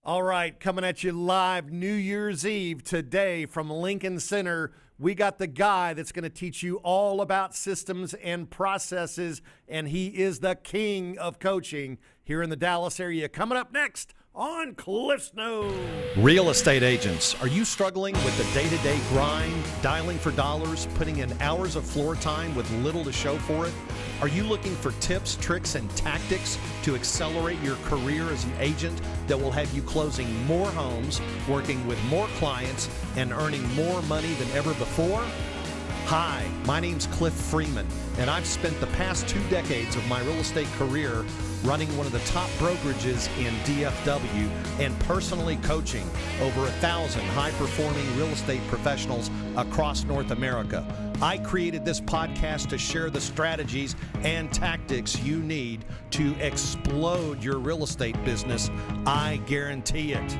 All right, coming at you live New Year's Eve today from Lincoln Center. We got the guy that's going to teach you all about systems and processes, and he is the king of coaching here in the Dallas area. Coming up next on Cliff's Notes. Real estate agents, are you struggling with the day-to-day grind, dialing for dollars, putting in hours of floor time with little to show for it? Are you looking for tips, tricks, and tactics to accelerate your career as an agent that will have you closing more homes, working with more clients, and earning more money than ever before? Hi, my name's Cliff Freeman, and I've spent the past 2 decades of my real estate career running one of the top brokerages in DFW and personally coaching over 1,000 high-performing real estate professionals across North America. I created this podcast to share the strategies and tactics you need to explode your real estate business. I guarantee it.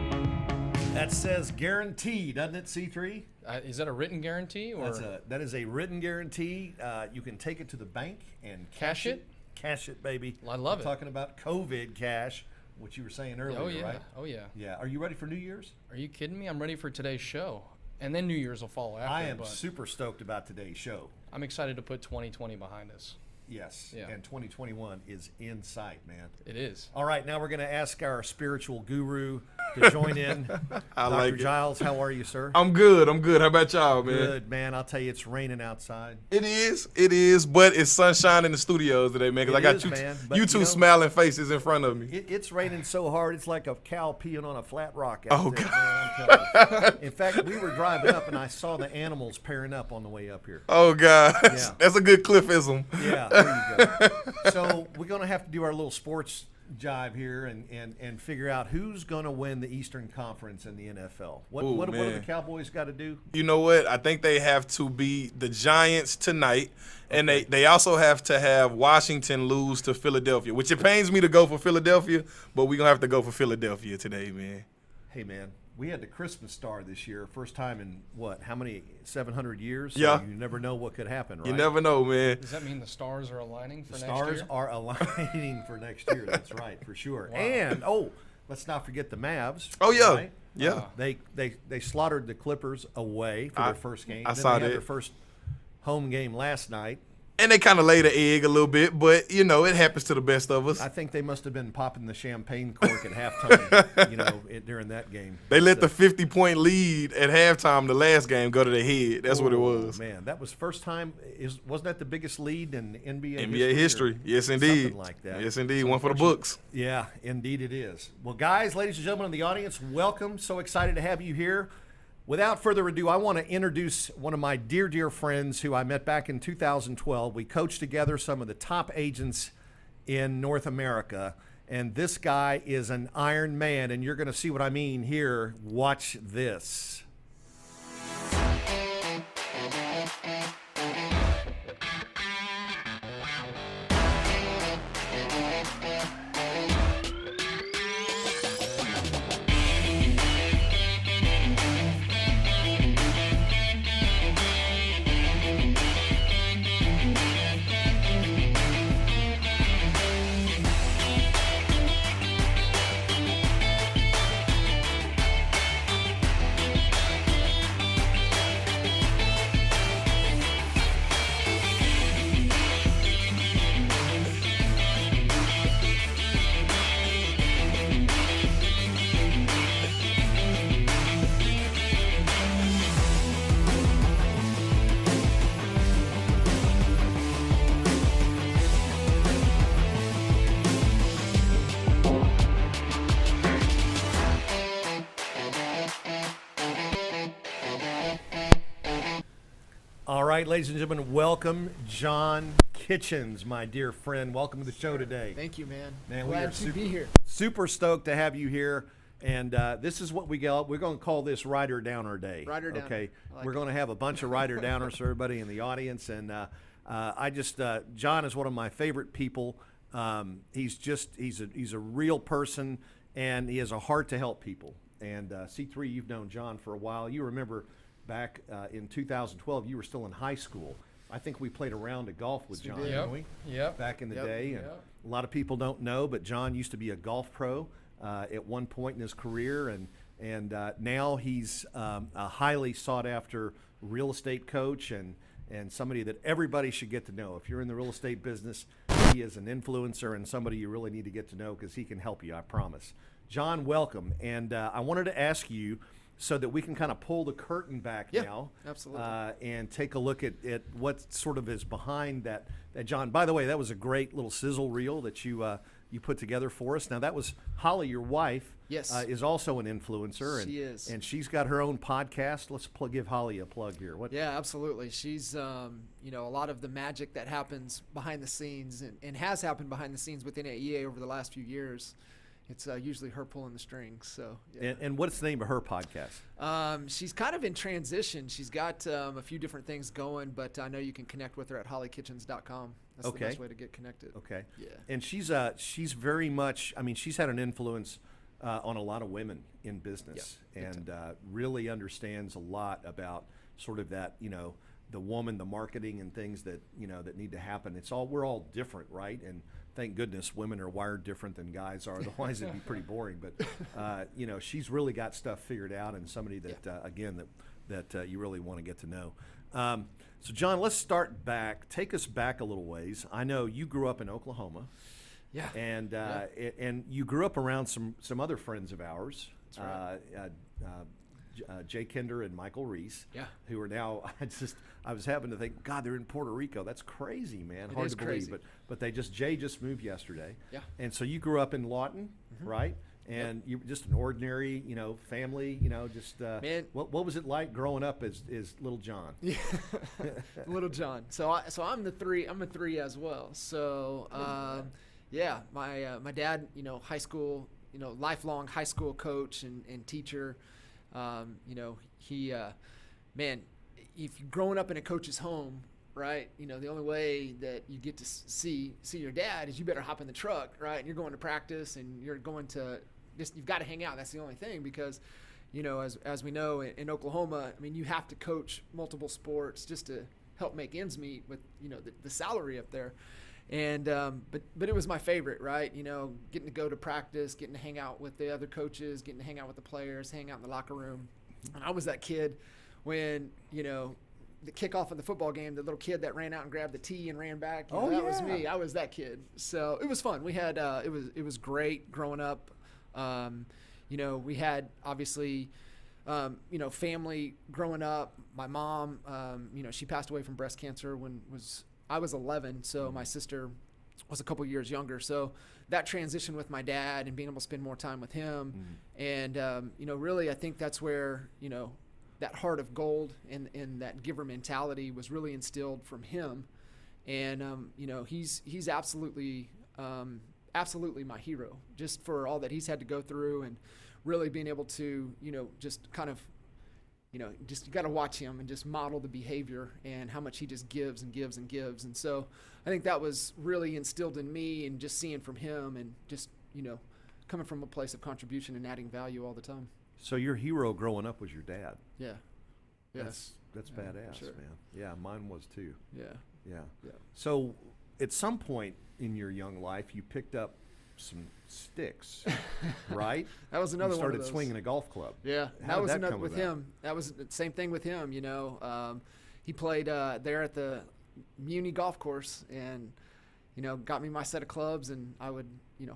That says guarantee, doesn't it, C3? Is that a written guarantee? Or That is a written guarantee. You can take it to the bank and cash it? Cash it, baby. I love it. Talking about COVID cash, which you were saying earlier, oh, yeah. right? Oh, yeah. Yeah. Are you ready for New Year's? Are you kidding me? I'm ready for today's show. And then New Year's will follow after. I am but super stoked about today's show. I'm excited to put 2020 behind us. Yes. Yeah. And 2021 is in sight, man. It is. All right, now we're going to ask our spiritual guru to join in. Dr. Giles, how are you, sir? I'm good. How about y'all, man? Good, man. I'll tell you, it's raining outside. It is, but it's sunshine in the studios today, man, because I got you two smiling faces in front of me. It's raining so hard, it's like a cow peeing on a flat rock Oh, there, God. man, I'm telling you. In fact, we were driving up, and I saw the animals pairing up on the way up here. Oh, God. Yeah. That's a good Cliffism. Yeah, there you go. So we're going to have to do our little sports jive here and figure out who's going to win the Eastern Conference in the NFL. What do the Cowboys got to do? You know what? I think they have to beat the Giants tonight, and they also have to have Washington lose to Philadelphia, which it pains me to go for Philadelphia, but we're going to have to go for Philadelphia today, man. Hey, man. We had the Christmas star this year, first time in how many, 700 years? So yeah. You never know what could happen, right? You never know, man. Does that mean the stars are aligning for next year? The stars are aligning for next year. That's right, for sure. Wow. And, let's not forget the Mavs. Oh, yeah. Right? Yeah. They slaughtered the Clippers away for their first game. I then saw they had that. their first home game last night. And they kind of laid an egg a little bit, but, it happens to the best of us. I think they must have been popping the champagne cork at halftime, during that game. They let the 50-point lead at halftime the last game go to their head. That's what it was. Man, that was first time. Wasn't that the biggest lead in NBA history? Yes, indeed. Something like that. Yes, indeed. One for the books. Yeah, indeed it is. Well, guys, ladies and gentlemen in the audience, welcome. So excited to have you here. Without further ado, I want to introduce one of my dear, dear friends who I met back in 2012. We coached together some of the top agents in North America, and this guy is an Iron Man, and you're going to see what I mean here. Watch this. All right, ladies and gentlemen, welcome John Kitchens, my dear friend. Welcome to the show today. Thank you, man. Man, Glad to be here. Super stoked to have you here. And this is what we're going to call this Rider Downer Day. Rider Downer. Okay, like we're going to have a bunch of Rider Downers for everybody in the audience. And John is one of my favorite people. He's a real person, and he has a heart to help people. And C3, you've known John for a while. You remember back in 2012, you were still in high school. I think we played a round of golf with John, didn't we? Yep. Back in the Yep. day. And Yep. a lot of people don't know, but John used to be a golf pro. at one point in his career, and now he's a highly sought after real estate coach and somebody that everybody should get to know. If you're in the real estate business, he is an influencer and somebody you really need to get to know because he can help you, I promise. John, welcome. And I wanted to ask you, so that we can kind of pull the curtain back now. Absolutely. And take a look at what sort of is behind that. John, by the way, that was a great little sizzle reel that you put together for us. Now, that was Holly, your wife. Yes. Is also an influencer. She is. And she's got her own podcast. Let's give Holly a plug here. Yeah, absolutely. She's, a lot of the magic that happens behind the scenes and has happened behind the scenes within AEA over the last few years. It's usually her pulling the strings. So, yeah. And what's the name of her podcast? She's kind of in transition. She's got a few different things going, but I know you can connect with her at hollykitchens.com. That's the best way to get connected. Okay. Yeah. And she's very much, she's had an influence on a lot of women in business, and really understands a lot about sort of that, the woman, the marketing and things that, that need to happen. We're all different, right? And thank goodness women are wired different than guys are. Otherwise, it'd be pretty boring. But she's really got stuff figured out, and somebody that again that you really want to get to know. So, John, let's start back. Take us back a little ways. I know you grew up in Oklahoma. Yeah. And you grew up around some other friends of ours. That's right. Jay Kinder and Michael Reese, who are now, I was having to think, God, they're in Puerto Rico. That's crazy, man. Hard to believe. But Jay just moved yesterday. Yeah. And so you grew up in Lawton, right? And you were just an ordinary, family, man, what was it like growing up as little John? Yeah. Little John. So I'm a three as well. So my dad, high school, lifelong high school coach and teacher. If you're growing up in a coach's home, right, the only way that you get to see your dad is you better hop in the truck, right? And you're going to practice and you're going to you've got to hang out. That's the only thing because, as we know in Oklahoma, you have to coach multiple sports just to help make ends meet with, the salary up there. And but it was my favorite, right? Getting to go to practice, getting to hang out with the other coaches, getting to hang out with the players, hang out in the locker room. And I was that kid when, the kickoff of the football game, the little kid that ran out and grabbed the tee and ran back. That was me. I was that kid. So it was fun. We had it was great growing up. We had obviously family growing up. My mom, she passed away from breast cancer when I was 11, so my sister was a couple years younger. So that transition with my dad and being able to spend more time with him, and really I think that's where that heart of gold and that giver mentality was really instilled from him, and he's absolutely my hero just for all that he's had to go through, and really being able to just kind of. Just you got to watch him and just model the behavior and how much he just gives and gives and gives. And so I think that was really instilled in me, and just seeing from him and just, coming from a place of contribution and adding value all the time. So your hero growing up was your dad. Yeah. That's badass, sure. man. Yeah, mine was too. Yeah. So at some point in your young life, you picked up some sticks, right? That was another you one of started those. swinging a golf club. Yeah, How did that another come with about? him. That was the same thing with him. He played there at the Muni golf course, and got me my set of clubs, and I would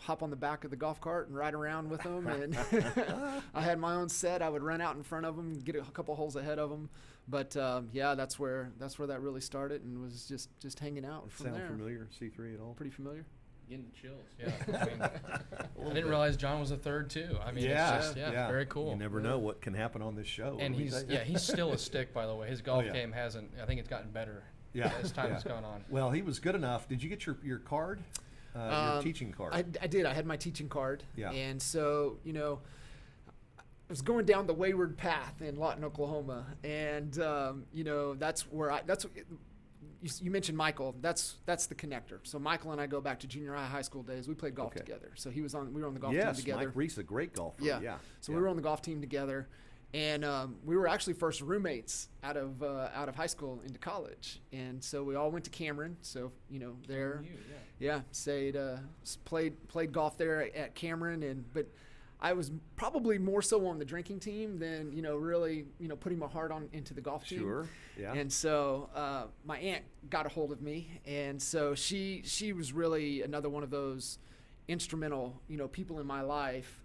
hop on the back of the golf cart and ride around with them. And I had my own set. I would run out in front of them, get a couple holes ahead of them. But that's where that really started, and was just hanging out from there. Sound familiar, C3 at all? Pretty familiar. Getting the chills. Yeah. I didn't realize John was a third too. It's just very cool. You never know what can happen on this show. And he's still a stick, by the way. His golf game hasn't. I think it's gotten better as time has gone on. Well, he was good enough. Did you get your card? Your teaching card? I did. I had my teaching card. Yeah. And so I was going down the wayward path in Lawton, Oklahoma, and that's where you mentioned Michael. That's the connector. So Michael and I go back to junior high school days. We played golf together. So we were on the golf team together. Mike Reese, a great golfer. Yeah. So we were on the golf team together, and we were actually first roommates out of high school into college. And so we all went to Cameron. So played golf there at Cameron, but I was probably more so on the drinking team than, really, putting my heart on into the golf team. Sure. Yeah. And so my aunt got a hold of me, and so she was really another one of those instrumental, people in my life.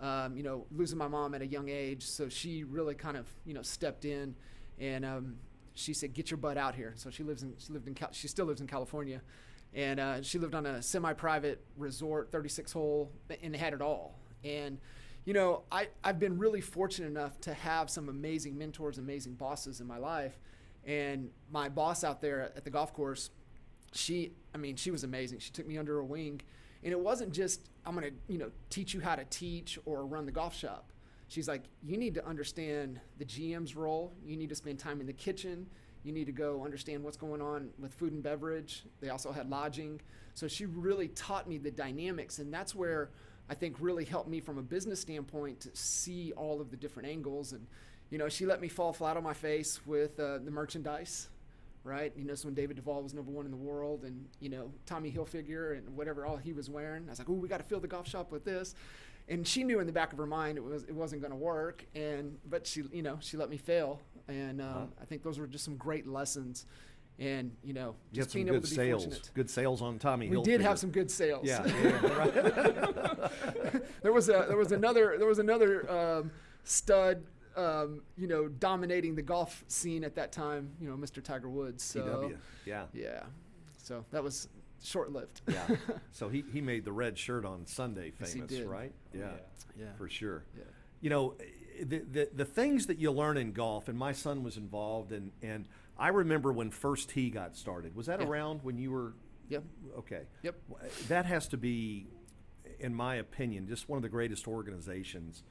Losing my mom at a young age, so she really kind of, stepped in, and she said, "Get your butt out here." So she still lives in California, and she lived on a semi-private resort, 36 hole, and they had it all. And I've been really fortunate enough to have some amazing mentors, amazing bosses in my life. And my boss out there at the golf course, she was amazing. She took me under her wing, and it wasn't just, I'm going to, teach you how to teach or run the golf shop. She's like, you need to understand the GM's role. You need to spend time in the kitchen. You need to go understand what's going on with food and beverage. They also had lodging. So she really taught me the dynamics, and that's where I think really helped me from a business standpoint to see all of the different angles. And, she let me fall flat on my face with the merchandise, right? So when David Duvall was #1 in the world, and, Tommy Hilfiger and whatever all he was wearing, I was like, oh, we got to fill the golf shop with this. And she knew in the back of her mind it wasn't going to work. But she let me fail. And I think those were just some great lessons. And, just being able to be fortunate. Good sales on Tommy Hilfiger. We did have some good sales. Yeah, right. There was another stud, dominating the golf scene at that time, Mr. Tiger Woods. So, TW, yeah. Yeah. So that was short-lived. Yeah. So he made the red shirt on Sunday famous, yes, he did. right? Yeah. Yeah. For sure. Yeah. The things that you learn in golf, and my son was involved, and I remember when First Tee got started. Was that around when you were? Yep. Okay. Yep. That has to be, in my opinion, just one of the greatest organizations,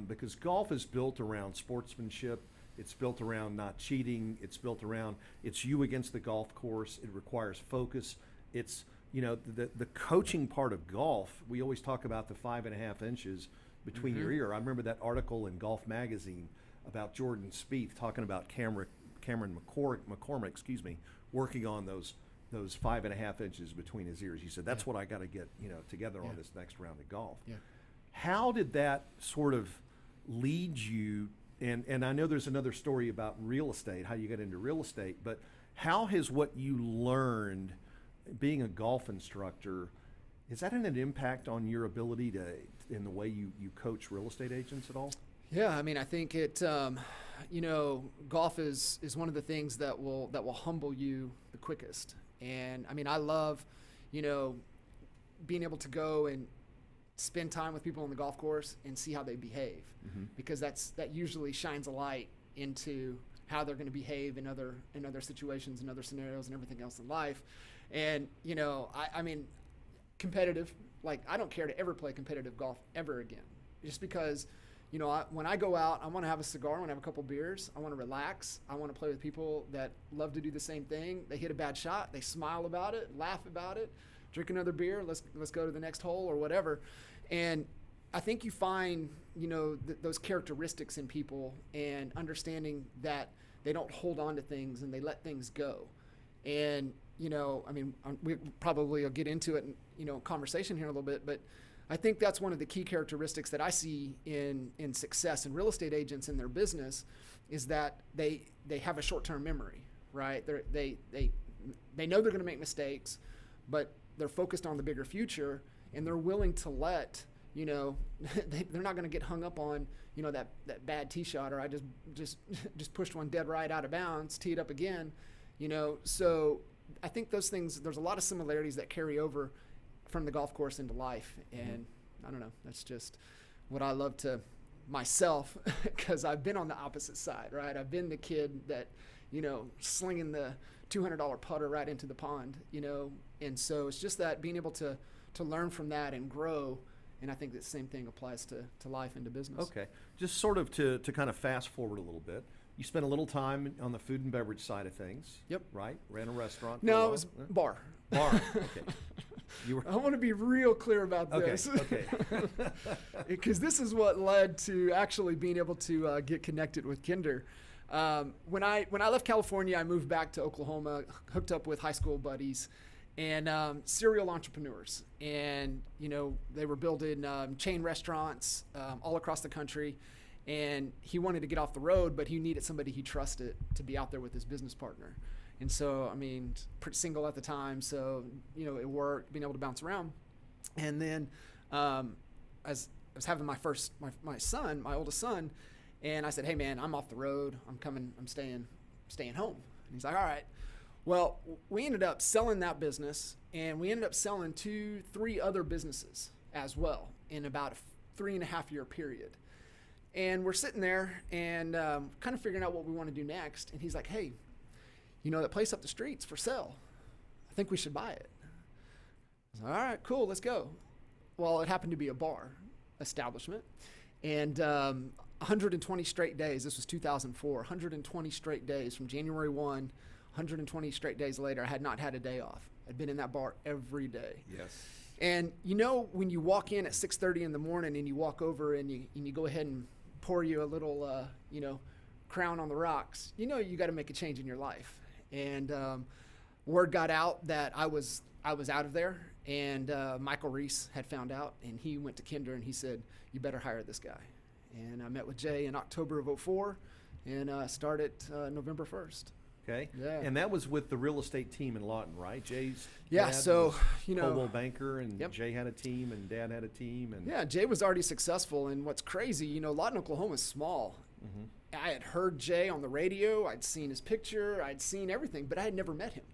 because golf is built around sportsmanship. It's built around not cheating. It's built around, it's you against the golf course. It requires focus. It's, the coaching part of golf. We always talk about the 5.5 inches between your ear. I remember that article in Golf Magazine about Jordan Spieth talking about Cameron McCormick, working on those 5.5 inches between his ears. He said, that's what I got to get, together on this next round of golf. Yeah. How did that sort of lead you? And I know there's another story about real estate, how you got into real estate, but how has what you learned being a golf instructor, is that an impact on your ability in the way you coach real estate agents at all? Yeah, I think it, golf is one of the things that will humble you the quickest. And I love, being able to go and spend time with people on the golf course and see how they behave, because that usually shines a light into how they're going to behave in other situations and other scenarios and everything else in life. And competitive, like, I don't care to ever play competitive golf ever again, just because when I go out, I want to have a cigar, I want to have a couple beers, I want to relax, I want to play with people that love to do the same thing. They hit a bad shot, they smile about it, laugh about it, drink another beer, let's go to the next hole or whatever. And I think you find, those characteristics in people, and understanding that they don't hold on to things and they let things go. And, we probably will get into it in, conversation here in a little bit, but I think that's one of the key characteristics that I see in success in real estate agents in their business, is that they have a short-term memory, right? They know they're going to make mistakes, but they're focused on the bigger future, and they're willing to let, they're not going to get hung up on, that bad tee shot, or I just pushed one dead right out of bounds, tee it up again, So I think those things, there's a lot of similarities that carry over from the golf course into life. And I don't know, that's just what I love to myself, because I've been on the opposite side, right? I've been the kid that, slinging the $200 putter right into the pond, and so it's just that being able to learn from that and grow. And I think the same thing applies to life and to business. Okay. Just sort of to kind of fast forward a little bit. You spent a little time on the food and beverage side of things. Yep. Right? Ran a restaurant. No, it was bar. Bar. Okay. I want to be real clear about this. Okay. Because this is what led to actually being able to get connected with Kinder. When I left California, I moved back to Oklahoma, hooked up with high school buddies, and serial entrepreneurs. And, they were building chain restaurants all across the country. And he wanted to get off the road, but he needed somebody he trusted to be out there with his business partner. And so, pretty single at the time. So, it worked, being able to bounce around. And then as I was having my oldest son, and I said, hey man, I'm off the road. I'm staying home. And he's like, all right. Well, we ended up selling that business, and we ended up selling 2-3 other businesses as well in about a 3.5 year period. And we're sitting there and kind of figuring out what we want to do next. And he's like, hey, that place up the street's for sale. I think we should buy it. I was like, all right, cool, let's go. Well, it happened to be a bar establishment. And 120 straight days, this was 2004, 120 straight days from January 1, 120 straight days later, I had not had a day off. I'd been in that bar every day. Yes. And when you walk in at 6:30 in the morning and you walk over and you go ahead and pour you a little, Crown on the rocks, you got to make a change in your life. And word got out that I was out of there, and Michael Reese had found out, and he went to Kinder and he said, you better hire this guy. And I met with Jay in October of 2004 and started November 1st. Okay. Yeah. And that was with the real estate team in Lawton, right? Jay's Yeah, dad so, was Coldwell Banker, and Yep. Jay had a team, and Dad had a team. And Yeah, Jay was already successful, and what's crazy, Lawton, Oklahoma is small. Mm-hmm. I had heard Jay on the radio, I'd seen his picture, I'd seen everything, but I had never met him.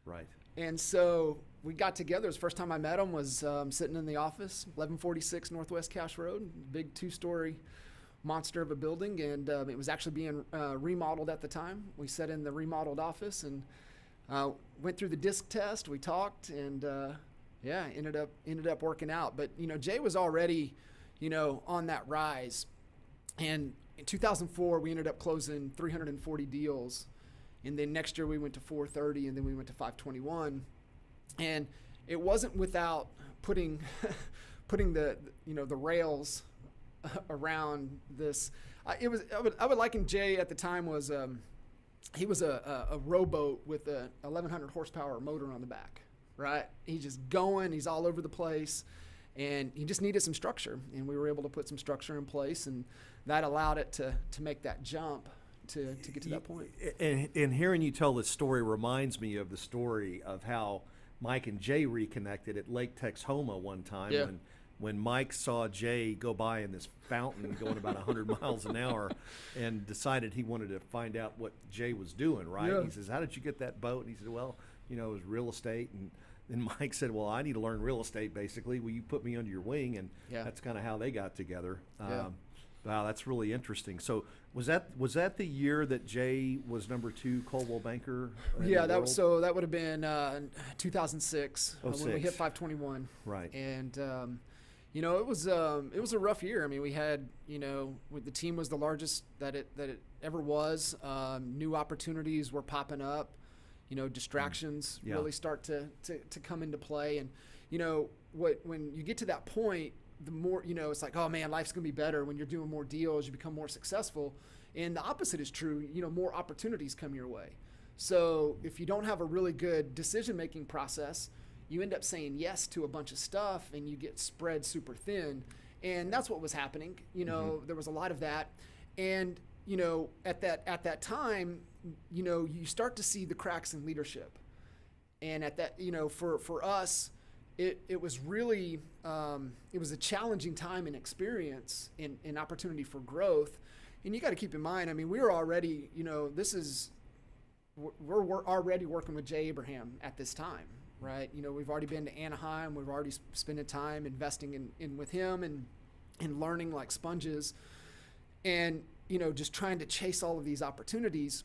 Right. And so we got together. It was the first time I met him was sitting in the office, 1146 Northwest Cache Road, big 2-story monster of a building, and it was actually being remodeled at the time. We sat in the remodeled office and went through the disc test. We talked, and ended up working out. But Jay was already on that rise, and in 2004 we ended up closing 340 deals, and then next year we went to 430, and then we went to 521, and it wasn't without putting the rails around this. I would liken Jay at the time was he was a rowboat with a 1100 horsepower motor on the back, right? He's just going, he's all over the place, and he just needed some structure, and we were able to put some structure in place, and that allowed it to make that jump to get to that point. And hearing you tell this story reminds me of the story of how Mike and Jay reconnected at Lake Texhoma one time. Yeah. When Mike saw Jay go by in this fountain going about 100 miles an hour, and decided he wanted to find out what Jay was doing, right? Yeah. He says, how did you get that boat? And he said, well, it was real estate. And then Mike said, well, I need to learn real estate, basically. Will you put me under your wing? And that's kind of how they got together. Wow, that's really interesting. So was that the year that Jay was number 2 Coldwell Banker? Yeah, that would have been 2006 when we hit 521. Right. And it was a rough year. I mean, we had the team was the largest that it ever was. New opportunities were popping up. Distractions really start to come into play. And when you get to that point, the more it's like, oh man, life's gonna be better when you're doing more deals, you become more successful. And the opposite is true. More opportunities come your way. So if you don't have a really good decision-making process, you end up saying yes to a bunch of stuff, and you get spread super thin. And that's what was happening. There was a lot of that. And at that time, you start to see the cracks in leadership. And at that, for us, it was really it was a challenging time and experience and opportunity for growth. And you got to keep in mind, I mean, we were already, we're already working with Jay Abraham at this time, right? We've already been to Anaheim. We've already spent time investing in with him and learning like sponges, and just trying to chase all of these opportunities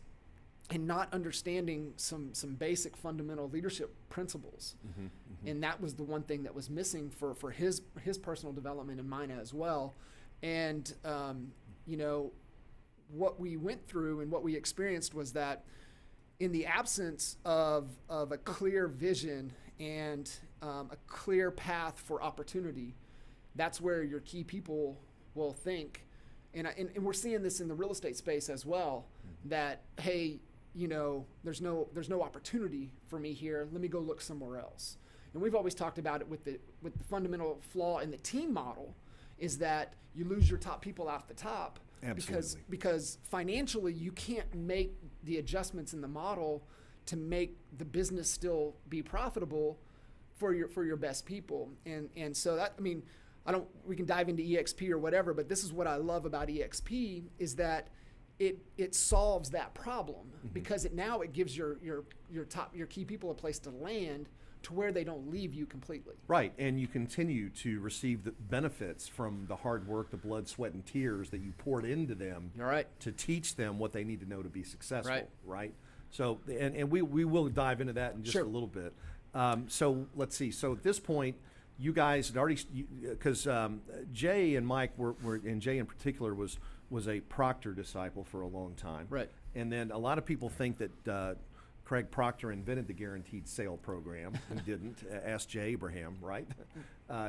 and not understanding some basic fundamental leadership principles. Mm-hmm, mm-hmm. And that was the one thing that was missing for his personal development and mine as well. And what we went through and what we experienced was that in the absence of a clear vision and a clear path for opportunity, that's where your key people will think. And we're seeing this in the real estate space as well, that, hey, there's no opportunity for me here. Let me go look somewhere else. And we've always talked about it with the fundamental flaw in the team model is that you lose your top people out at the top. Absolutely. Because financially you can't make the adjustments in the model to make the business still be profitable for your best people. And so that, I mean, we can dive into EXP or whatever, but this is what I love about EXP is that it solves that problem because it gives your key people a place to land to where they don't leave you completely. Right, and you continue to receive the benefits from the hard work, the blood, sweat, and tears that you poured into them to teach them what they need to know to be successful, right? So, and we will dive into that in just a little bit. So let's see. So at this point, you guys had already, because Jay and Mike were, and Jay in particular was a Proctor disciple for a long time. Right. And then a lot of people think that Craig Proctor invented the guaranteed sale program. He didn't. Ask Jay Abraham, right?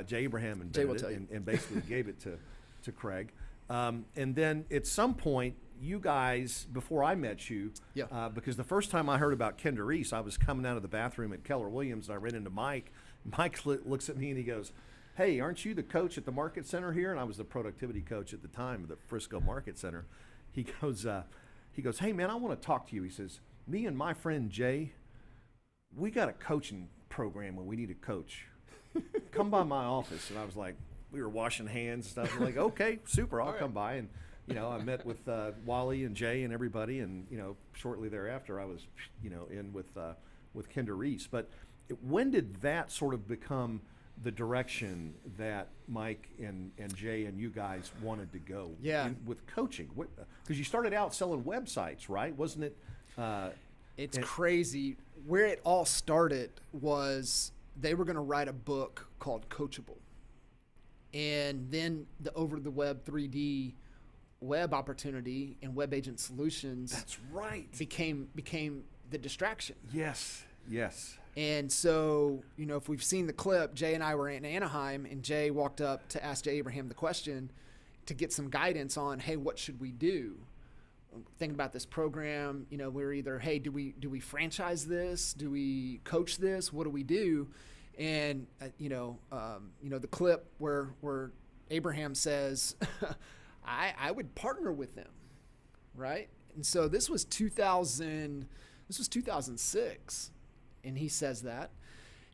Jay Abraham invented it and basically gave it to Craig. And then at some point, you guys, before I met you, because the first time I heard about Kinder Reese, I was coming out of the bathroom at Keller Williams and I ran into Mike. Mike looks at me and he goes, "Hey, aren't you the coach at the Market Center here?" And I was the productivity coach at the time of the Frisco Market Center. He goes, "Hey man, I want to talk to you." He says, "Me and my friend Jay, we got a coaching program where we need a coach. Come by my office." And I was like, we were washing hands and stuff. We're like, "Okay, super, I'll come by." And I met with Wally and Jay and everybody, and shortly thereafter, I was in with Kinder Reese. But when did that sort of become the direction that Mike and Jay and you guys wanted to go with coaching? Because you started out selling websites, right? Wasn't it? It's crazy. Where it all started was they were going to write a book called Coachable. And then the over-the-web 3D web opportunity and web agent solutions became the distraction. Yes. And so, if we've seen the clip, Jay and I were in Anaheim, and Jay walked up to ask Jay Abraham the question to get some guidance on, hey, what should we do? Thinking about this program, we're either, hey, do we franchise this? Do we coach this? What do we do? And the clip where Abraham says, I would partner with them, right? And so this was 2006. And he says that.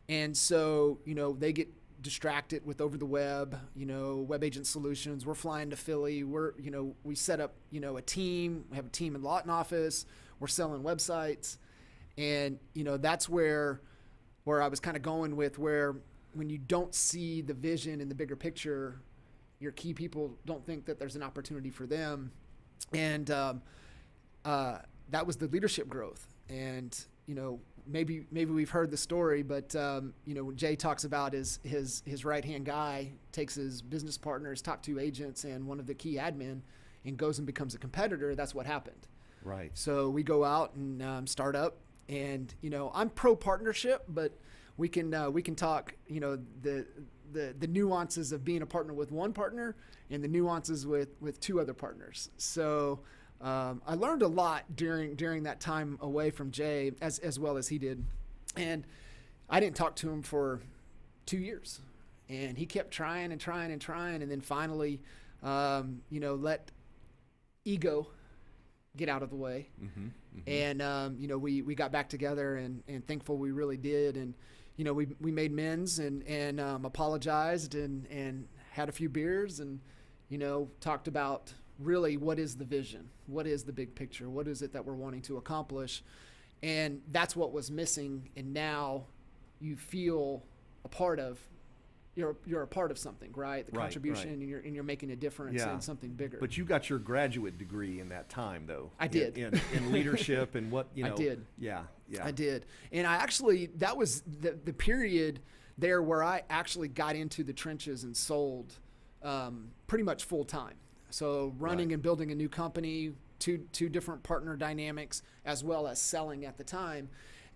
And so, they get distracted with over the web, web agent solutions. We're flying to Philly. We set up, a team. We have a team in Lawton office. We're selling websites. And, that's where I was kind of going with where when you don't see the vision and the bigger picture, your key people don't think that there's an opportunity for them. And that was the leadership growth. And, maybe we've heard the story, but when Jay talks about his right-hand guy takes his business partner, his top 2 agents, and one of the key admin, and goes and becomes a competitor. That's what happened. Right. So we go out and start up, and I'm pro partnership, but we can talk the nuances of being a partner with one partner and the nuances with 2 other partners. So. I learned a lot during that time away from Jay as well as he did. And I didn't talk to him for 2 years. And he kept trying. And then finally, let ego get out of the way. And, we got back together and thankful we really did. And, we made amends and apologized and had a few beers and, talked about really what is the vision? What is the big picture? What is it that we're wanting to accomplish? And that's what was missing. And now you feel a part of, you're a part of something, right? The contribution, and you're making a difference in something bigger. But you got your graduate degree in that time, though. I did. In leadership and what, I did. Yeah. I did. And I actually, that was the period there where I actually got into the trenches and sold pretty much full time. So running and building a new company, two different partner dynamics, as well as selling at the time.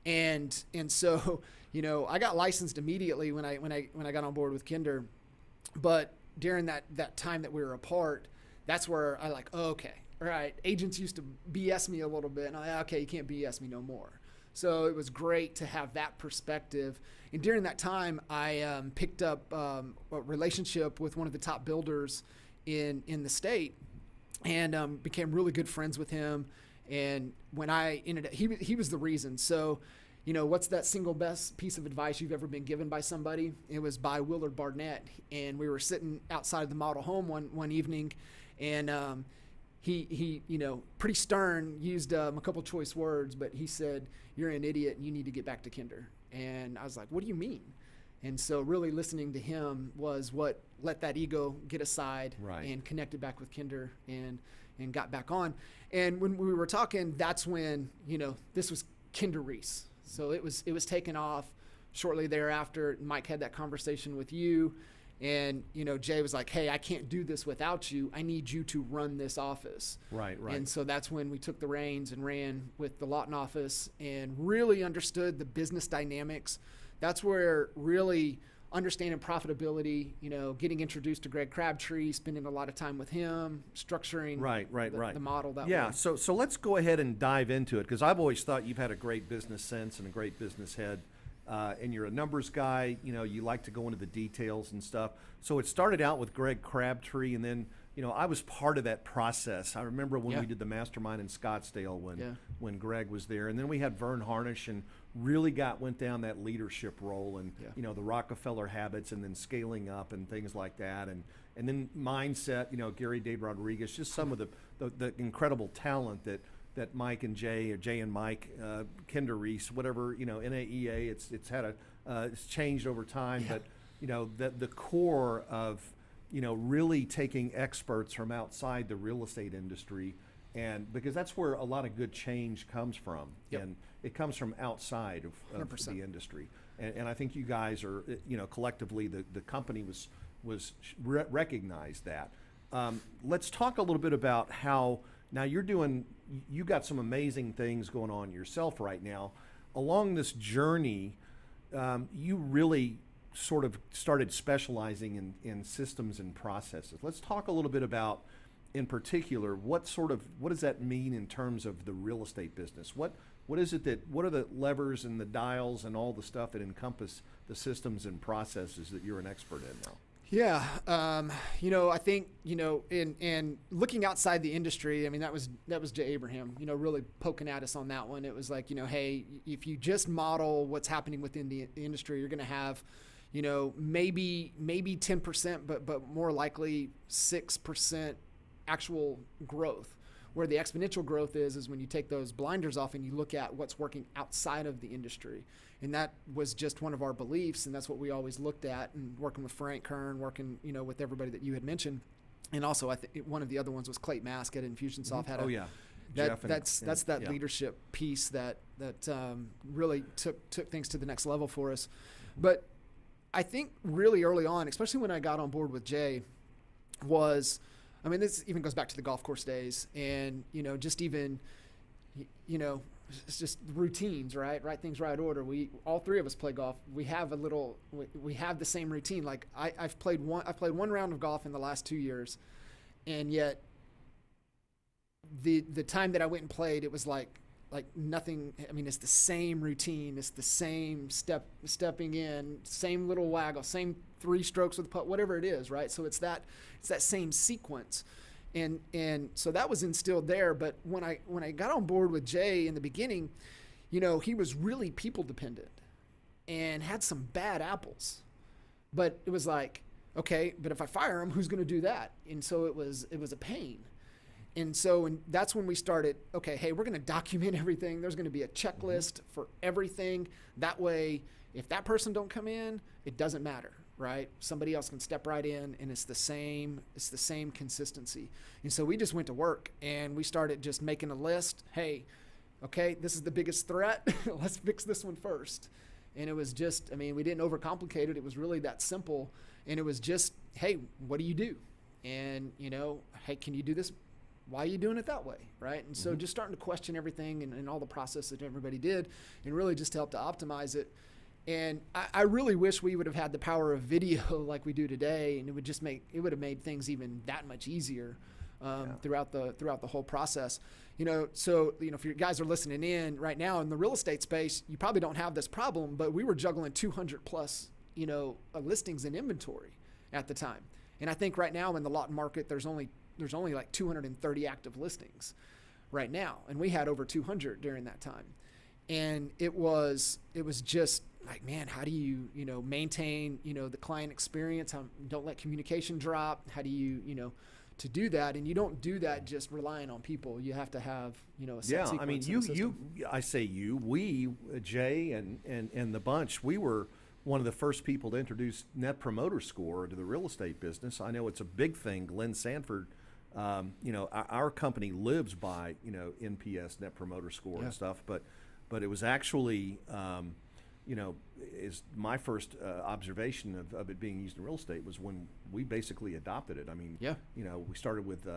And so, I got licensed immediately when I got on board with Kinder. But during that time that we were apart, that's where I right? Agents used to BS me a little bit, and okay, you can't BS me no more. So it was great to have that perspective. And during that time, I picked up a relationship with one of the top builders in the state, and became really good friends with him. And when I ended up, he was the reason. So, what's that single best piece of advice you've ever been given by somebody? It was by Willard Barnett. And we were sitting outside the model home one evening, and he pretty stern, used a couple choice words, but he said, "You're an idiot and you need to get back to kinder." And I was like, "What do you mean?" And so really listening to him was what let that ego get aside, right, and connected back with kinder and got back on. And when we were talking, that's when, this was Kinder Reese. So it was taken off shortly thereafter. Mike had that conversation with you, and, Jay was like, "Hey, I can't do this without you. I need you to run this office." Right. And so that's when we took the reins and ran with the Lawton office and really understood the business dynamics. That's where really understanding profitability, getting introduced to Greg Crabtree, spending a lot of time with him, structuring the model that way. Yeah, so let's go ahead and dive into it, because I've always thought you've had a great business sense and a great business head. And you're a numbers guy, you like to go into the details and stuff. So it started out with Greg Crabtree, and then, I was part of that process. I remember when we did the mastermind in Scottsdale when Greg was there, and then we had Vern Harnish and really went down that leadership role, and the Rockefeller habits, and then scaling up and things like that, and then mindset, Gary Dade Rodriguez, just some of the incredible talent that Mike and Jay, or Jay and Mike, Kinder Reese, whatever, NAEA, it's changed over time, but the core of really taking experts from outside the real estate industry, and because that's where a lot of good change comes from, and it comes from outside of the industry, and I think you guys are, collectively the company recognized that. Let's talk a little bit about how now you got some amazing things going on yourself right now. Along this journey, you really sort of started specializing in systems and processes. Let's talk a little bit about, in particular, what does that mean in terms of the real estate business? What is it what are the levers and the dials and all the stuff that encompass the systems and processes that you're an expert in now? Yeah, I think, in looking outside the industry, I mean, that was Jay Abraham, really poking at us on that one. It was like, hey, if you just model what's happening within the industry, you're going to have, maybe 10%, but more likely 6% actual growth. Where the exponential growth is when you take those blinders off and you look at what's working outside of the industry. And that was just one of our beliefs, and that's what we always looked at, and working with Frank Kern, working, with everybody that you had mentioned. And also, I think one of the other ones was Clayton Mask at Infusionsoft. That's that leadership piece that really took things to the next level for us. But I think really early on, especially when I got on board with Jay, this even goes back to the golf course days, and just even, it's just routines, right things, right order. All three of us play golf. We have we have the same routine. Like I've played one round of golf in the last 2 years, and yet the time that I went and played, it was like nothing. I mean, it's the same routine. It's the same stepping in, same little waggle, same 3 strokes with the putt, whatever it is, right? So it's that same sequence. And so that was instilled there. But when I got on board with Jay in the beginning, he was really people dependent and had some bad apples. But it was like, okay, but if I fire him, who's going to do that? And so it was a pain. And that's when we started, okay, hey, we're going to document everything. There's going to be a checklist for everything. That way, if that person don't come in, it doesn't matter, right? Somebody else can step right in, and it's the same consistency. And so we just went to work, and we started just making a list. Hey, okay, this is the biggest threat. Let's fix this one first. And it was just, we didn't overcomplicate it. It was really that simple. And it was just, hey, what do you do? And, hey, can you do this? Why are you doing it that way, right? And so just starting to question everything and all the process that everybody did, and really just help to optimize it. And I really wish we would have had the power of video like we do today, and it would have made things even that much easier. throughout the whole process. So if you guys are listening in right now in the real estate space, you probably don't have this problem, but we were juggling 200 plus, listings in inventory at the time. And I think right now in the lot market, there's only like 230 active listings right now. And we had over 200 during that time. And it was just like, man, how do you, maintain, the client experience? Don't let communication drop. How do you, to do that? And you don't do that just relying on people. You have to have, a set sequence. I mean, I say we, Jay and the bunch, we were one of the first people to introduce Net Promoter Score to the real estate business. I know it's a big thing. Glenn Sanford, our company lives by, NPS, Net Promoter Score and stuff, but it was actually, is my first observation of it being used in real estate was when we basically adopted it. I mean, we started with,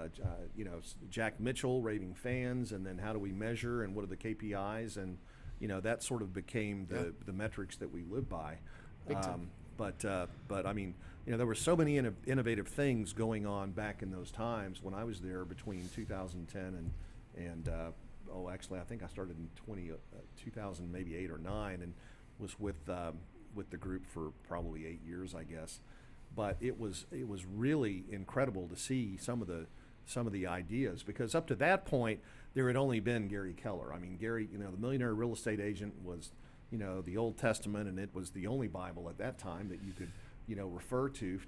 Jack Mitchell, raving fans, and then how do we measure and what are the KPIs, and, that sort of became the metrics that we live by. Big time. But I mean, there were so many innovative things going on back in those times when I was there between 2010 and actually I think I started in 2000, maybe 8 or 9, and was with the group for probably 8 years, I guess. But it was really incredible to see some of the ideas, because up to that point there had only been Gary Keller. I mean, Gary, the Millionaire Real Estate Agent was, the Old Testament, and it was the only Bible at that time that you could, refer to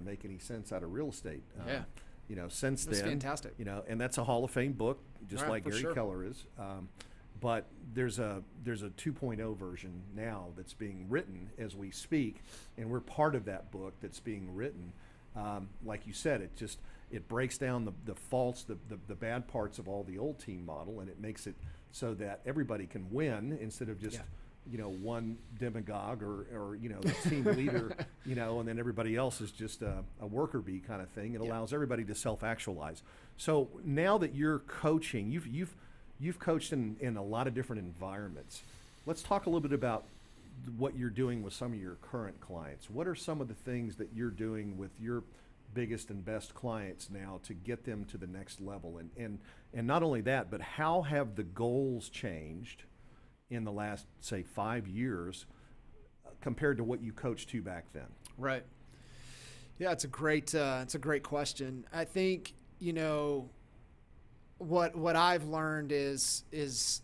make any sense out of real estate. Since then, fantastic. And that's a Hall of Fame book, just like Gary sure. Keller is. But there's a 2.0 version now that's being written as we speak, and we're part of that book that's being written. Like you said, it breaks down the faults, the bad parts of all the old team model, and it makes it so that everybody can win instead of just one demagogue or the team leader, and then everybody else is just a worker bee kind of thing. It allows everybody to self-actualize. So now that you're coaching, you've coached in a lot of different environments. Let's talk a little bit about what you're doing with some of your current clients. What are some of the things that you're doing with your biggest and best clients now to get them to the next level? And not only that, but how have the goals changed in the last, say, 5 years compared to what you coached to back then? Right. Yeah, it's a great question. I think, what I've learned is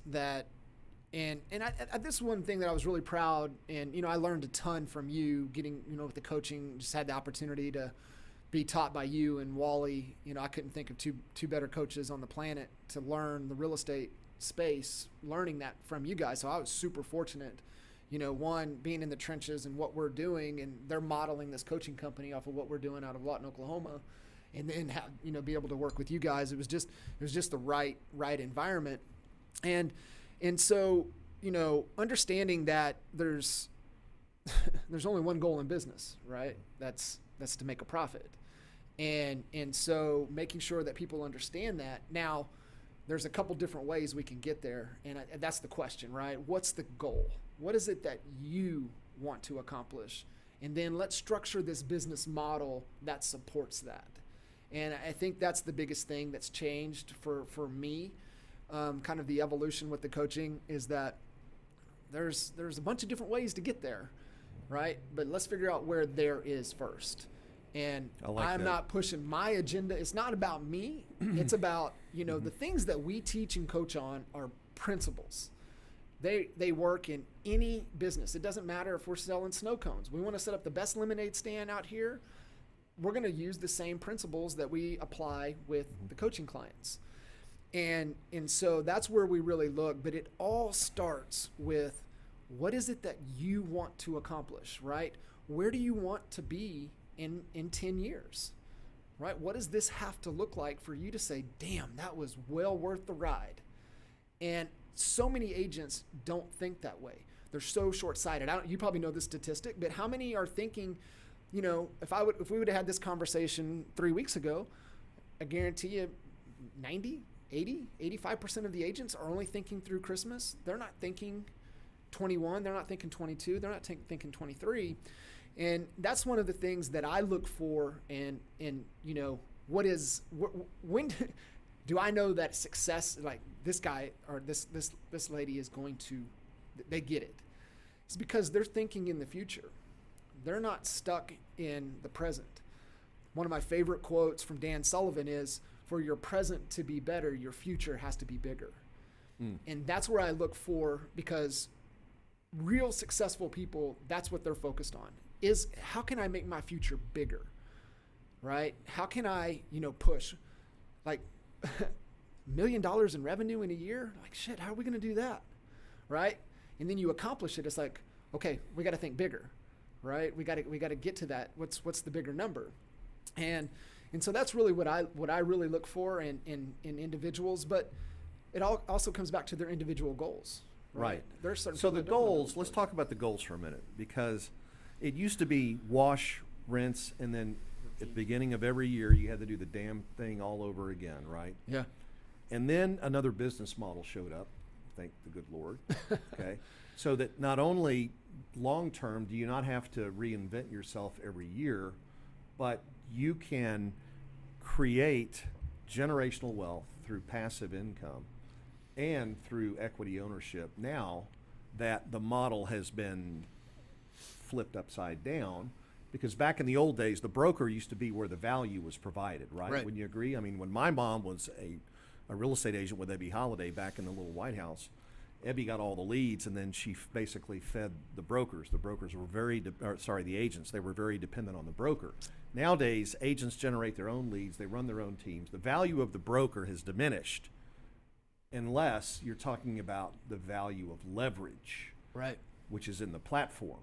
that, and this is one thing that I was really proud, and I learned a ton from you getting, with the coaching. Just had the opportunity to be taught by you and Wally. I couldn't think of two better coaches on the planet to learn the real estate space, learning that from you guys. So I was super fortunate, one, being in the trenches and what we're doing, and they're modeling this coaching company off of what we're doing out of Lawton, Oklahoma, and then have, be able to work with you guys. It was just the right environment. And so, understanding that there's only one goal in business, right? That's to make a profit. And so making sure that people understand that. Now, there's a couple different ways we can get there, and that's the question, right? What's the goal? What is it that you want to accomplish? And then let's structure this business model that supports that. And I think that's the biggest thing that's changed for me, kind of the evolution with the coaching, is that there's a bunch of different ways to get there, right? But let's figure out where there is first. And I'm not pushing my agenda. It's not about me. It's about, the things that we teach and coach on are principles. They work in any business. It doesn't matter if we're selling snow cones. We want to set up the best lemonade stand out here. We're going to use the same principles that we apply with the coaching clients. And so that's where we really look. But it all starts with, what is it that you want to accomplish, right? Where do you want to be in 10 years, right? What does this have to look like for you to say, damn, that was well worth the ride? And so many agents don't think that way. They're so short-sighted. You probably know this statistic, but how many are thinking, if we would have had this conversation 3 weeks ago, I guarantee you 90, 80, 85% of the agents are only thinking through Christmas. They're not thinking 21. They're not thinking 22. They're not thinking 23. And that's one of the things that I look for, and when do I know that success, like this guy or this lady is going to, they get it? It's because they're thinking in the future. They're not stuck in the present. One of my favorite quotes from Dan Sullivan is, for your present to be better, your future has to be bigger. And that's where I look for, because real successful people, that's what they're focused on, is how can I make my future bigger, right? How can I, push like $1 million in revenue in a year? Like, shit, how are we going to do that, right? And then you accomplish it. It's like, okay, we got to think bigger, right? We got to get to that. What's the bigger number? And so that's really what I really look for in individuals, but it also comes back to their individual goals. Right. There's certain so the goals, let's talk about the goals for a minute, because it used to be wash, rinse, and then at the beginning of every year you had to do the damn thing all over again, right? Yeah. And then another business model showed up, thank the good Lord, okay? So that not only long term do you not have to reinvent yourself every year, but you can create generational wealth through passive income and through equity ownership now that the model has been flipped upside down. Because back in the old days, the broker used to be where the value was provided, right? Wouldn't you agree? I mean, when my mom was a real estate agent with Ebby Holiday back in the little White House, Ebby got all the leads, and then she basically fed the brokers. The brokers were the agents. They were very dependent on the broker. Nowadays, agents generate their own leads. They run their own teams. The value of the broker has diminished unless you're talking about the value of leverage, right, which is in the platform,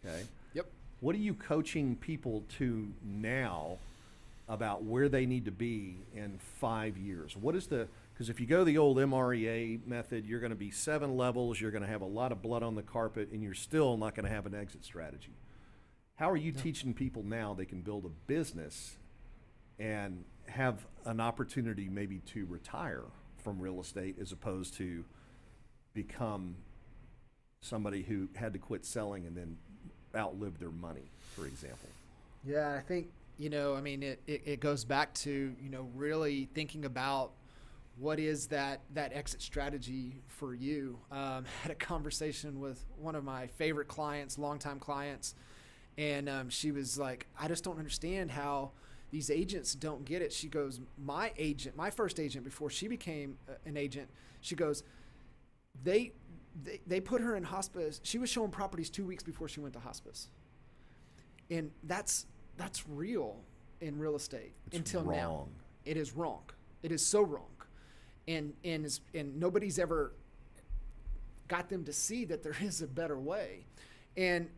okay? Yep. What are you coaching people to now about where they need to be in 5 years? What is because if you go the old MREA method, you're going to be 7 levels, you're going to have a lot of blood on the carpet, and you're still not going to have an exit strategy. How are you teaching people now they can build a business and have an opportunity maybe to retire from real estate as opposed to become somebody who had to quit selling and then outlive their money, for example? Yeah, I think, it goes back to, really thinking about what is that exit strategy for you. Had a conversation with one of my favorite clients, longtime clients, and she was like, I just don't understand how these agents don't get it. She goes, my first agent before she became an agent, she goes, they put her in hospice. She was showing properties 2 weeks before she went to hospice. And that's real in real estate. It's until wrong. Now. It is wrong. It is so wrong. And nobody's ever got them to see that there is a better way. And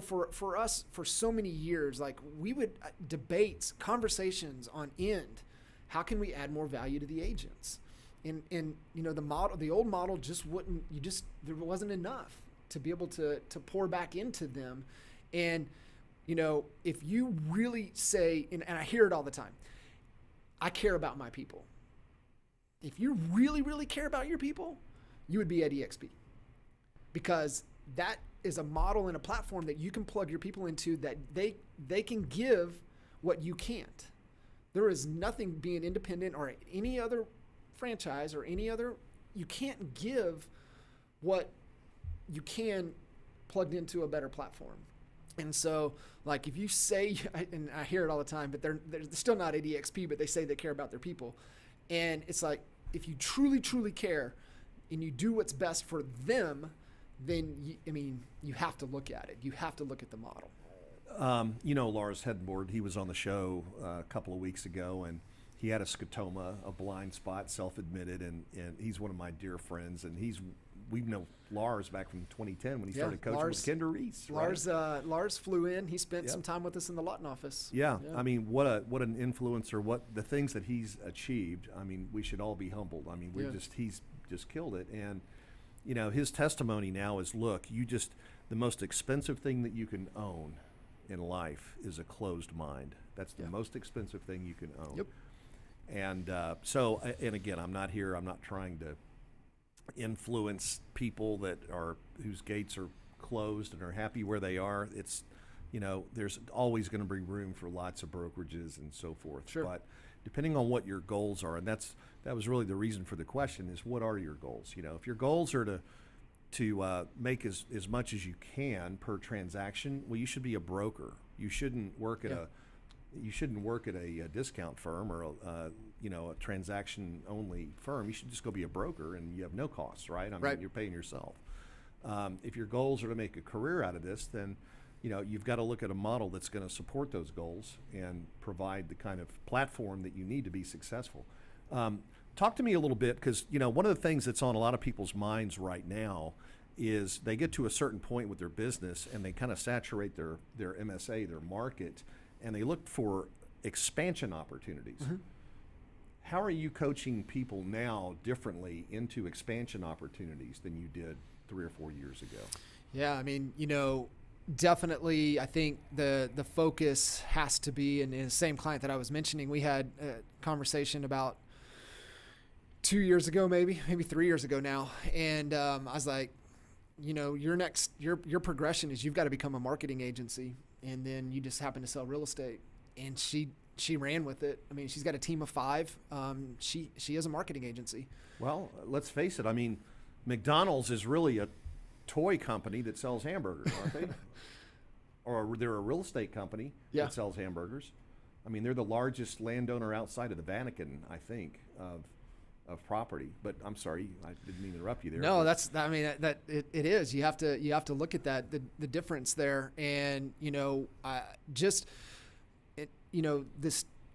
for us, for so many years, like we would debate conversations on end. How can we add more value to the agents? And the old model just wouldn't. There wasn't enough to be able to pour back into them. And if you really say, and I hear it all the time, I care about my people. If you really, really care about your people, you would be at EXP, because that is a model and a platform that you can plug your people into that they can give what you can't. There is nothing being independent or any other franchise or any other, you can't give what you can plugged into a better platform. And so, like, if you say, and I hear it all the time, but they're still not at EXP, but they say they care about their people. And it's like, if you truly, truly care and you do what's best for them, then, you have to look at it. You have to look at the model. Lars Heddenborg, he was on the show a couple of weeks ago, and he had a scotoma, a blind spot, self-admitted, and he's one of my dear friends, and we've known Lars back from 2010 when he started coaching with Kendra Reese. Right? Lars flew in. He spent some time with us in the Lawton office. Yeah. What an influencer, what the things that he's achieved. We should all be humbled. He's just killed it. And, his testimony now is, look, the most expensive thing that you can own in life is a closed mind. That's the most expensive thing you can own. Yep. And and again, I'm not trying to influence people whose gates are closed and are happy where they are. there's always going to be room for lots of brokerages and so forth. Sure. But depending on what your goals are, and that was really the reason for the question, is what are your goals? If your goals are to make as much as you can per transaction, well, you should be a broker. You shouldn't work at a discount firm or a transaction only firm. You should just go be a broker, and you have no costs, right? I mean, you're paying yourself. If your goals are to make a career out of this, then you've got to look at a model that's going to support those goals and provide the kind of platform that you need to be successful. Talk to me a little bit, because one of the things that's on a lot of people's minds right now is they get to a certain point with their business and they kind of saturate their MSA, their market, and they look for expansion opportunities. Mm-hmm. How are you coaching people now differently into expansion opportunities than you did 3 or 4 years ago? Yeah, I mean, definitely, I think the focus has to be, and the same client that I was mentioning, we had a conversation about 2 years ago, maybe 3 years ago now, and I was like, your progression is you've got to become a marketing agency, and then you just happen to sell real estate. And she ran with it. I mean, she's got a team of 5. She is a marketing agency. Well, let's face it. I mean, McDonald's is really a toy company that sells hamburgers, aren't they? Or they're a real estate company that sells hamburgers. I mean, they're the largest landowner outside of the Vatican, I think, of property. But I'm sorry, I didn't mean to interrupt you there. No, it is. You have to look at that, the difference there. And this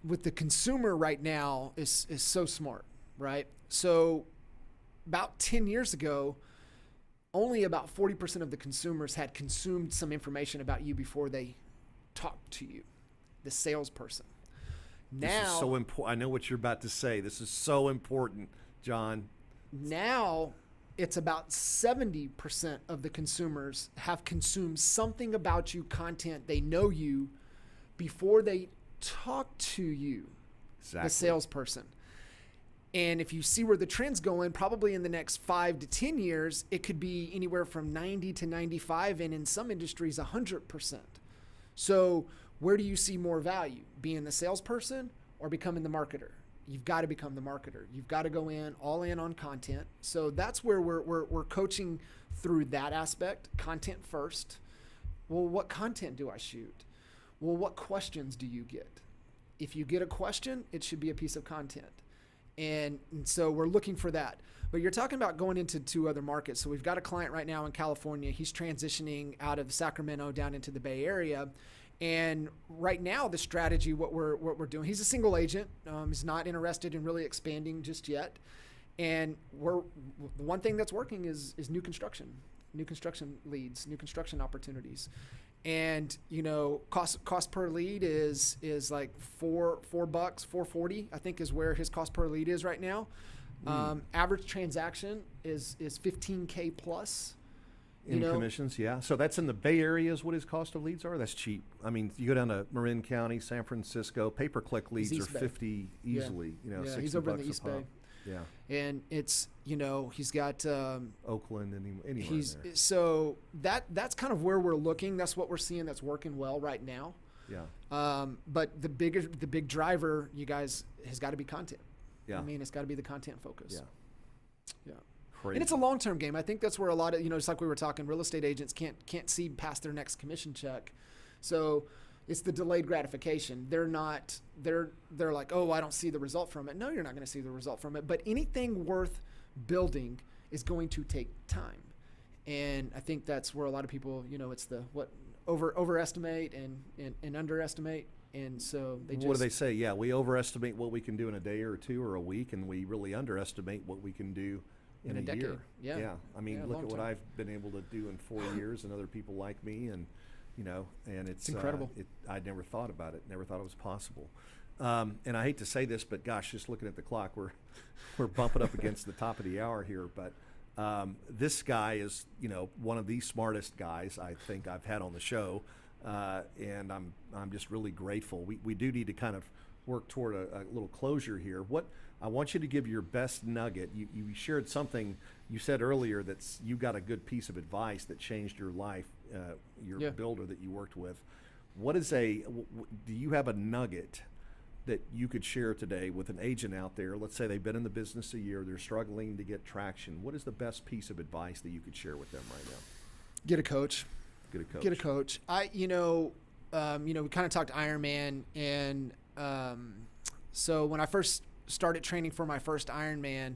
with the consumer right now is so smart, right? So about 10 years ago, only about 40% of the consumers had consumed some information about you before they talked to you, the salesperson. Now, this is so important. I know what you're about to say. This is so important, John. Now, it's about 70% of the consumers have consumed something about you, content. They know you before they talk to you, the salesperson. And if you see where the trend's going, probably in the next 5 to 10 years, it could be anywhere from 90 to 95, and in some industries, 100%. So where do you see more value? Being the salesperson or becoming the marketer? You've got to become the marketer. You've got to go all in on content. So that's where we're coaching through that aspect, content first. Well, what content do I shoot? Well, what questions do you get? If you get a question, it should be a piece of content. And so we're looking for that. But you're talking about going into 2 other markets. So we've got a client right now in California. He's transitioning out of Sacramento down into the Bay Area. And right now, the strategy, what we're doing, he's a single agent. He's not interested in really expanding just yet. And the one thing that's working is new construction leads, new construction opportunities. And cost per lead is like $4, $4.40, I think, is where his cost per lead is right now. Average transaction is $15K plus. In commissions, yeah. So that's in the Bay Area is what his cost of leads are? That's cheap. I mean, you go down to Marin County, San Francisco, pay-per-click leads are $50 easily. Yeah, $60 he's over in the East Bay. Yeah. And it's, he's got Oakland and anywhere there. So that's kind of where we're looking. That's what we're seeing that's working well right now. Yeah. But the big driver, you guys, has got to be content. Yeah. I mean, it's got to be the content focus. Yeah. Yeah. Crazy. And it's a long-term game. I think that's where a lot of, just like we were talking, real estate agents can't see past their next commission check. So it's the delayed gratification. They're like, oh, I don't see the result from it. No, you're not going to see the result from it. But anything worth building is going to take time. And I think that's where a lot of people, it's the overestimate and underestimate. And so they just... What do they say? Yeah, we overestimate what we can do in a day or 2 or a week, and we really underestimate what we can do in a decade. year. Yeah. I mean, look at what I've been able to do in 4 years, and other people like me, and and it's incredible. I never thought about it. Never thought it was possible. And I hate to say this, but gosh, just looking at the clock, we're bumping up against the top of the hour here. But this guy is, one of the smartest guys I think I've had on the show, and I'm just really grateful. We do need to kind of work toward a little closure here. What I want you to give your best nugget. You shared something you said earlier you got a good piece of advice that changed your life, your builder that you worked with. do you have a nugget that you could share today with an agent out there? Let's say they've been in the business a year, they're struggling to get traction. What is the best piece of advice that you could share with them right now? Get a coach. Get a coach. Get a coach. We kind of talked Ironman, and so when I first started training for my first Ironman,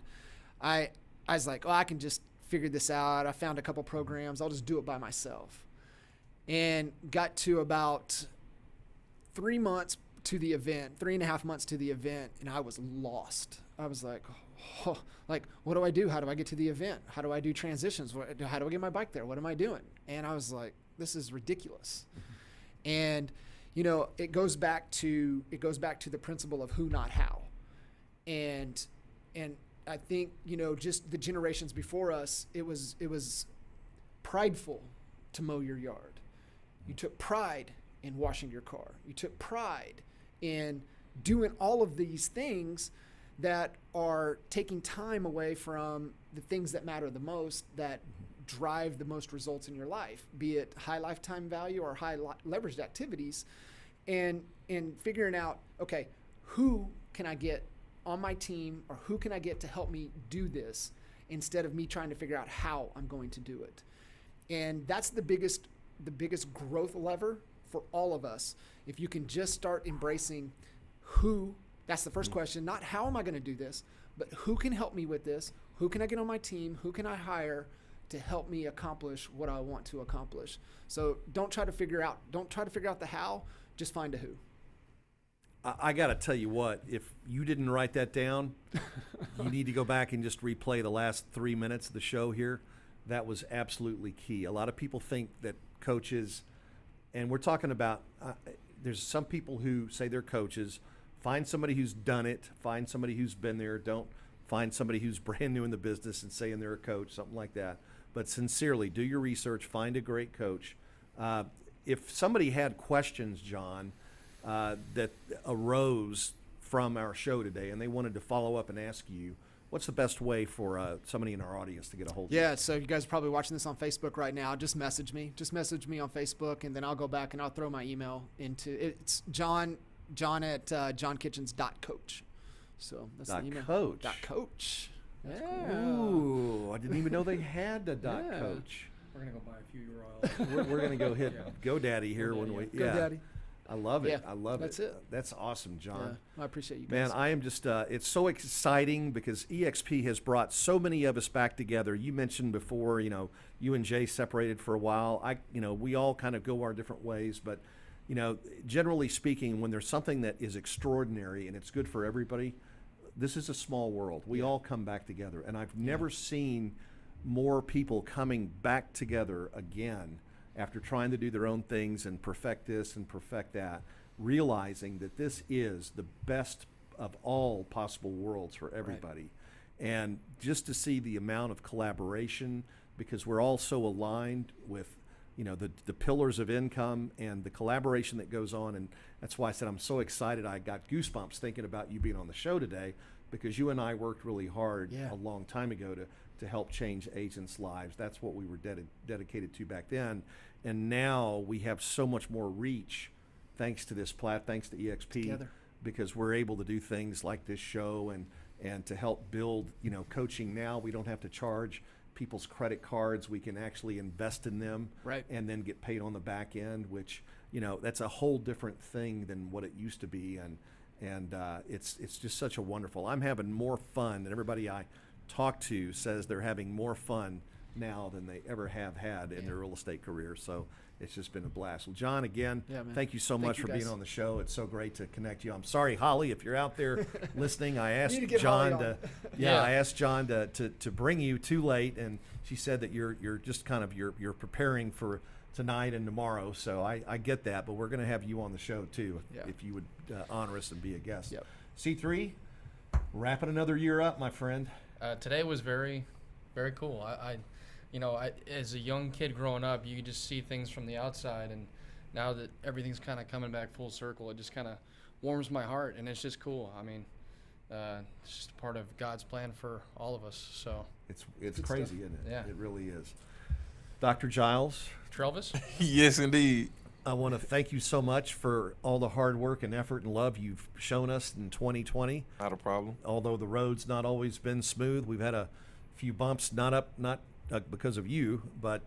I was like, I can just figure this out. I found a couple programs. I'll just do it by myself. And got to about 3 months to the event, 3.5 months to the event, and I was lost. I was like, what do I do? How do I get to the event? How do I do transitions? How do I get my bike there? What am I doing? And I was like, this is ridiculous. And it goes back to the principle of who, not how. And I think just the generations before us, it was prideful to mow your yard. You took pride in washing your car. You took pride in doing all of these things that are taking time away from the things that matter the most, that drive the most results in your life, be it high lifetime value or high leveraged activities, and figuring out, okay, who can I get on my team, or who can I get to help me do this, instead of me trying to figure out how I'm going to do it. And that's the biggest growth lever for all of us. If you can just start embracing who, that's the first question, not how am I going to do this, but who can help me with this? Who can I get on my team? Who can I hire to help me accomplish what I want to accomplish? So don't try to figure out the how, just find a who. I got to tell you what, if you didn't write that down, you need to go back and just replay the last 3 minutes of the show here. That was absolutely key. A lot of people think that coaches, and we're talking about, there's some people who say they're coaches. Find somebody who's done it. Find somebody who's been there. Don't find somebody who's brand new in the business and saying they're a coach, something like that. But sincerely, do your research. Find a great coach. If somebody had questions, John, that arose from our show today and they wanted to follow up and ask you, what's the best way for somebody in our audience to get a hold of you? Yeah, so you guys are probably watching this on Facebook right now. Just message me. Just message me on Facebook, and then I'll go back and I'll throw my email into it. It's John at johnkitchens.coach. So that's the email. Coach. Coach. Yeah. Ooh, I didn't even know they had a .coach. We're gonna go buy a few URLs. We're gonna go hit GoDaddy here when we. Go Daddy. I love it. Yeah, I love that's it. That's awesome, John. Yeah, I appreciate you guys. Man, I am just, it's so exciting because EXP has brought so many of us back together. You mentioned before, you and Jay separated for a while. We all kind of go our different ways, but, generally speaking, when there's something that is extraordinary and it's good for everybody, this is a small world. We all come back together. And I've never seen more people coming back together again after trying to do their own things and perfect this and perfect that, realizing that this is the best of all possible worlds for everybody. Right. And just to see the amount of collaboration, because we're all so aligned with, the pillars of income and the collaboration that goes on. And that's why I said I'm so excited. I got goosebumps thinking about you being on the show today, because you and I worked really hard a long time ago to help change agents' lives. That's what we were dedicated to back then. And now we have so much more reach thanks to this thanks to EXP, together, because we're able to do things like this show and to help build, coaching. Now we don't have to charge people's credit cards. We can actually invest in them, right, and then get paid on the back end, which, that's a whole different thing than what it used to be. And it's just such a wonderful, I'm having more fun than everybody I talk to says they're having more fun now than they ever have had in their real estate career. So it's just been a blast. Well, John, again, thank you so much for being on the show. It's so great to connect you. I'm sorry, Holly, if you're out there listening. I asked John I asked John to bring you too late, and she said that you're just kind of you're preparing for tonight and tomorrow. So I get that, but we're going to have you on the show too if you would honor us and be a guest. Yep. C3, wrapping another year up, my friend. Today was very, very cool. I as a young kid growing up, you just see things from the outside, and now that everything's kind of coming back full circle, it just kind of warms my heart, and it's just cool. I mean, it's just part of God's plan for all of us. So it's crazy, isn't it? Yeah, it really is. Dr. Giles. Trelvis? Yes, indeed. I want to thank you so much for all the hard work and effort and love you've shown us in 2020. Not a problem. Although the road's not always been smooth, we've had a few bumps, not because of you, but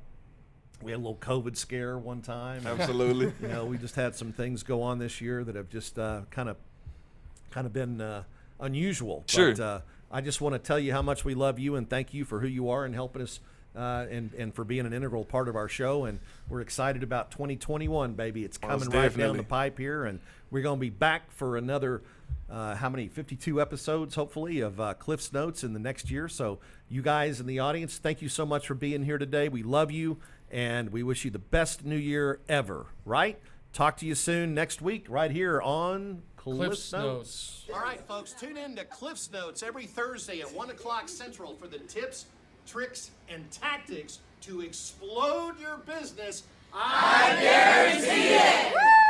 we had a little COVID scare one time. Absolutely. You know, we just had some things go on this year that have just kind of been unusual. Sure. But I just want to tell you how much we love you and thank you for who you are and helping us and for being an integral part of our show. And we're excited about 2021, baby. It's coming Most right down definitely. the pipe here, and we're going to be back for another 52 episodes, hopefully, of Cliff's Notes in the next year. So you guys in the audience, thank you so much for being here today. We love you, and we wish you the best new year ever, right? Talk to you soon next week right here on Cliff's Notes. All right, folks, tune in to Cliff's Notes every Thursday at 1 o'clock Central for the tips, tricks, and tactics to explode your business. I guarantee it!